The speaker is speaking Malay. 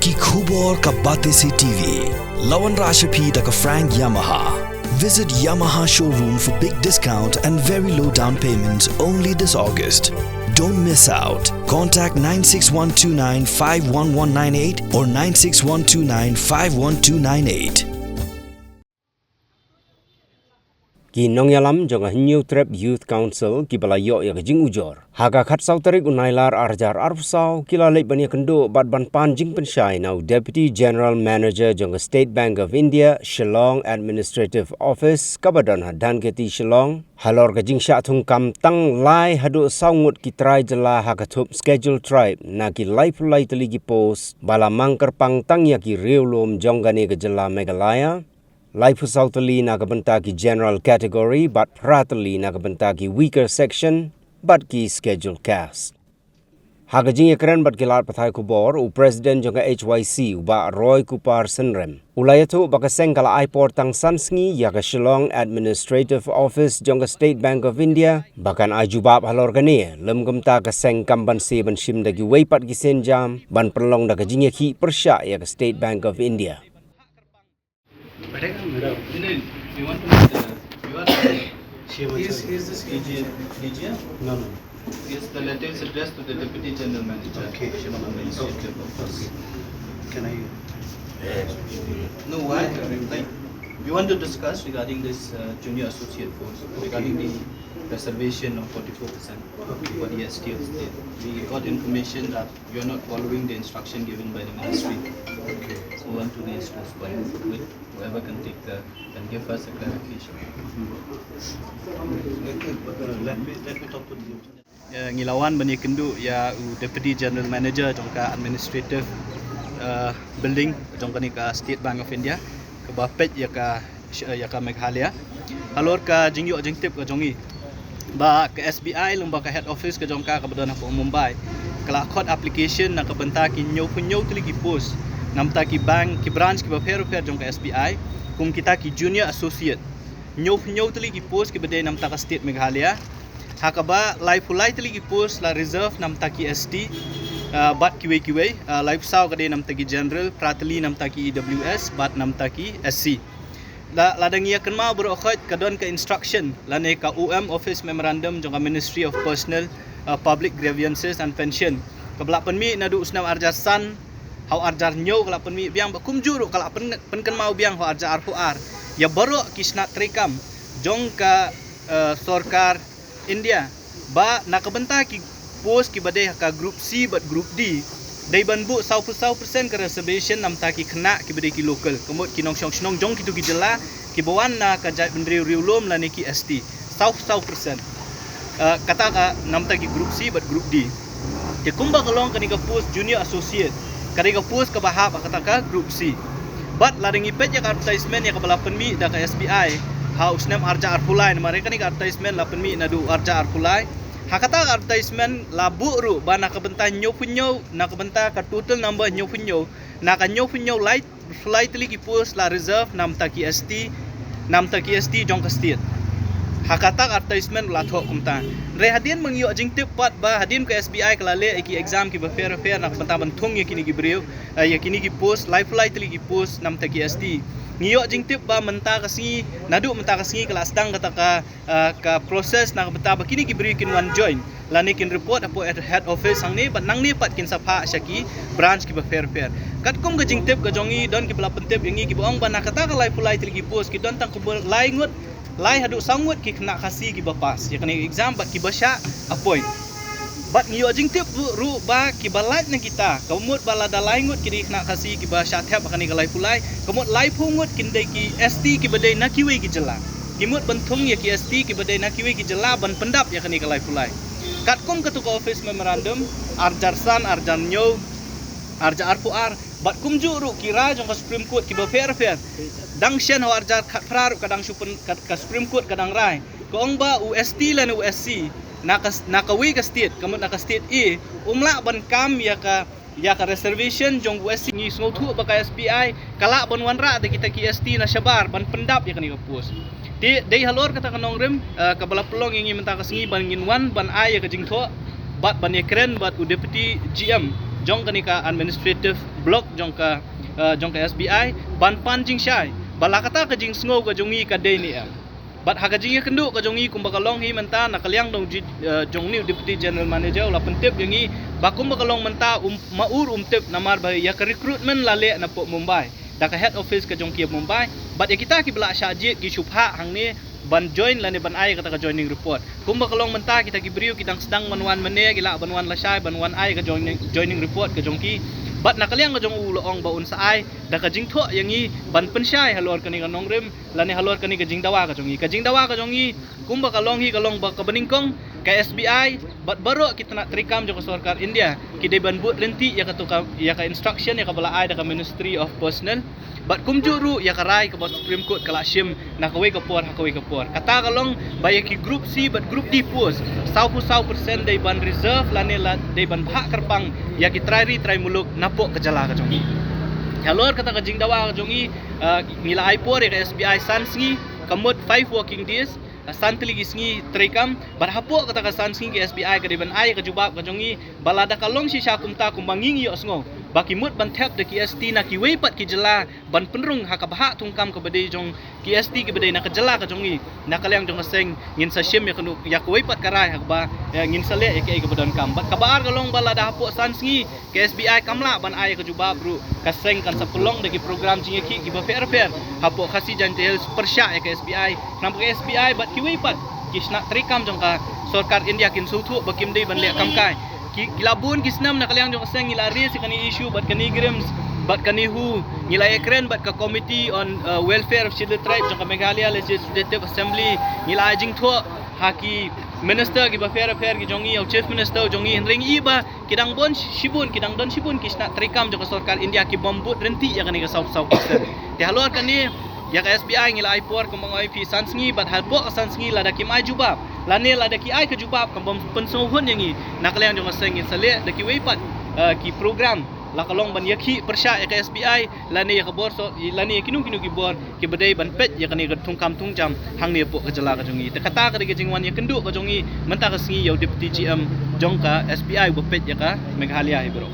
Ki Khubor Ka Bate Se TV. Lawan Rashapi Taka Frank Yamaha. Visit Yamaha showroom for big discount and very low down payments only this August. Don't miss out. Contact 96129 51198 or 96129 51298. Ki Nongyalam jonga New Trap Youth Council ki balayo ya jing ujor. Haga khat sau tarik unailar arjar arfsau kila leit bania kendo bat ban pan jing penshai now Deputy General Manager jonga State Bank of India Shillong Administrative Office kabadan hadan keti Shillong halor ka jing sha thung kam tang lai hadu saungut ki trai jala hakathop schedule tribe na ki life lai tali ki post bala mangkar pang tang ya ki reulom jongane ka jala Meghalaya. Life Sautali nakabenta ki general category but pratali nakabenta ki weaker section but ki schedule cast. Hagajing ekran but kilat pathai kubor u president jonga HYC uba Roy Kupar Senrem. Ulayatu bakaseng kala aipor tang sansngi ya ka Shillong Administrative Office jonga State Bank of India bakan ajubab halor kane lem gemta kaseng kamban se ban shim dagi weipat ki senjam ban perlong daga jingya ki persya ya ka State Bank of India. You want to make is this DGM? No. Yes, the letter is addressed to the Deputy General Manager. Okay. Okay. Can I? No, why? Like, we want to discuss regarding this junior associate post, regarding the reservation of 44% for the ST of state. We got information that you are not following the instruction given by the ministry. Okay. So we want to raise this point with whoever can give us a clarification. Let me talk to you. Ngilawan bani kendu ya Deputy General Manager jongka Administrative Building jongka ni ka State Bank of India ke Bapet ya ka Meghalaya. Halor ka jingyo jengtip ka jongi ba ke SBI lomba ka head office ke jongka ka Badan Aku Mumbai kala code application na ka benta ki nyo tili ki post namta ki bank ki branch ki ba phero jongka SBI kung kita ki junior associate nyo tili ki post ki bade namta ka State Meghalaya hakaba life fulai tili ki post la reserve namta ki ST bat kiwe life saw kade namta ki general pratali namta ki EWS bat namta ki SC ladang ia kenma berokhat kadon ke instruction lane ka UM Office Memorandum jongka Ministry of Personal Public Grievances and Pension kabla penmi nadu usnam arjar san hau arjar nyo kala penmi biang bakum juru kala pen mau biang hau arjar arfuar ya baru kisna trekam jongka sorkar India ba nakabenta ki post ki bade ka group C but group D dai banbu 100% ke reservation namta ki kena ki bade ki local kemut ki nong snong jong kitu ki jela ki bawan na ka jat bendri riulom la ni ki ST 100% kata ka namta ki group C but group D ke kumba kalong kani ka post junior associate kani ka post ka bahap kata ka group C but la ringi pet ya advertisement ya ka bala penmi da ka SBI ha usnam arja arpulai mereka ni ka advertisement la penmi na du arja arpulai hakata advertisement labu ru bana ka benta nyo punyo na ka benta ka total number nyo punyo na ka nyo punyo light flight li ki post la reserve namta ki ST jong ka state hakata advertisement la thok kumta re hadin mangyo jing tip pat ba hadin ka SBI ka lale ki exam ki ba fair na ka benta banthung ya kini ki breu ya kini ki post live flight li ki post namta ki ST ngiyo jing tip ba menta kasi nadu menta kasi kelas dang kata ka proses na beta ba kini ki beri kin one join lani kin report apo at head office ang ni bat nang ni pat kin sapha syaki branch ki ba fair kat kum ga jing tip ga jongi don ki bala pentip yangi ki boong ba na kata ka lai pulai tri ki post ki don tang ko lai ngut lai hadu sangut ki kena kasi ki ba pas ya kani exam bat ki ba sya appoint bat ngiyo jing tip ru ba ki balat na kita kamut bala da laingut kini kena kasi ki ba syathap bakani kalai pulai kamut lai pungut kindai ki ST ki badai na kiwe ki jela kimut bentung ya ki ST ki badai na kiwe ki jela ban pendap ya kani kalai pulai katkum ketua office memorandum arjar san arjar nyo arjar arpuar bat kumju ru kira jong ka Supreme Court ki ba fair dang shen ho arjar khat prar kadang ka Supreme Court kadang rai kong ba UST lan USC nakawi ka state kamut naka state E umla ban kam ya ka reservation jong USC ni sngotu ba ka SBI kala ban wanra de kita ki ST na syabar ban pendap ya kani ka post dei halor kata kanong rem ka bala pelong yang menta ka singi ban ngin wan ban ai ya ka jingtho bat ban ekren bat u deputy GM jong kani ka administrative block jong ka SBI ban pan jing shai balakata ka jing sngo ka jongi ka day ni but hagajing kendu ka jongi kumbakalong hi menta nakaliang dong jong ni deputy general manager la pentip yangi bakum bakalong menta maur tip namar ba ya ka recruitment lale na po Mumbai da ka head office ka jong ki Mumbai but ya kita ki bela syaji ki shubha hang ni ban join lani ban ai kata ka joining report kumbakalong menta kita ki beriu kita sedang banwan mene gila banwan la syai banwan ai ka joining report ka jong ki but nakaliang ka jong uloong baun sa ai da ka jing tho yangi ban pensyai halor kani ka nongrim lani halor kani ka jing dawa ka jongi kumba kalong hi kalong ba ka beningkong ka SBI but baro kita nak trikam jong sarkar India ki de ban but lenti ya ka instruction ya ka bala ai da ka Ministry of Personnel but kumjuru ya ka rai ka Supreme Court kala shim na kawai ka por kata kalong baya ki group C but group D post 100% de ban reserve lani de ban bahak kerpang ya ki try muluk napok kejala ka jongi halor kata ka jing dawa ka jongi ngila ai por ya ka SBI sansngi kamut 5 working days santli gisngi trikam barhapo kata ka sansngi ke SBI ka de ban ai ka jubab ka jongi balada kalong si syakumta kumbanging yo sngo baki mut ban tap de KST na ki weipat ki jela ban penrung hakabha tungkam ka bedai jong KST ki bedai na ka jela ka jongi na kalyang jong seng ngin sa shim ya ka weipat karai hakba ngin sa le ke bedon kam bat kabar kalong bala da hapo sansngi ke SBI kamla ban ai ka jubab bru ka seng kan sa pelong de ki program jingi ki ba fair hapo khasi jantel persya ke SBI nam ke SBI bat ki weipat kisna trikam jong ka sarkar India kin suthu bakim dei ban le kam kai kilabun kisnam na kalyang jong seng ngilari si kani issue bat kani grims bat kani hu ngilai ekren bat ka committee on welfare of scheduled tribe jong ka Meghalaya Legislative Assembly ngilai jing tho haki minister ki ba fair ki jongi au chief minister jongi ring iba kidang don shibun kisna trikam jong ka sarkar India ki bombut renti ya kani ka south te halor kani ya ka SBI ngilai por kumang IP sansngi bat halbo sansngi lada ki mai jubab lane lada ki ai ka jubab kam pensohun yangi nakaliang jong sengin sale da ki weipat ki program la kalong ban yakhi persya ya ka SBI lane ya ka bor so lane kinu ki bor ki bedai ban pet ya kani ka tungkam tungjam hang ne po ka jala ka jongi te kata ka de jingwan ya kendu ka jongi menta ka singi ya deputy GM jong ka SBI bo pet ya ka Meghalaya hi bro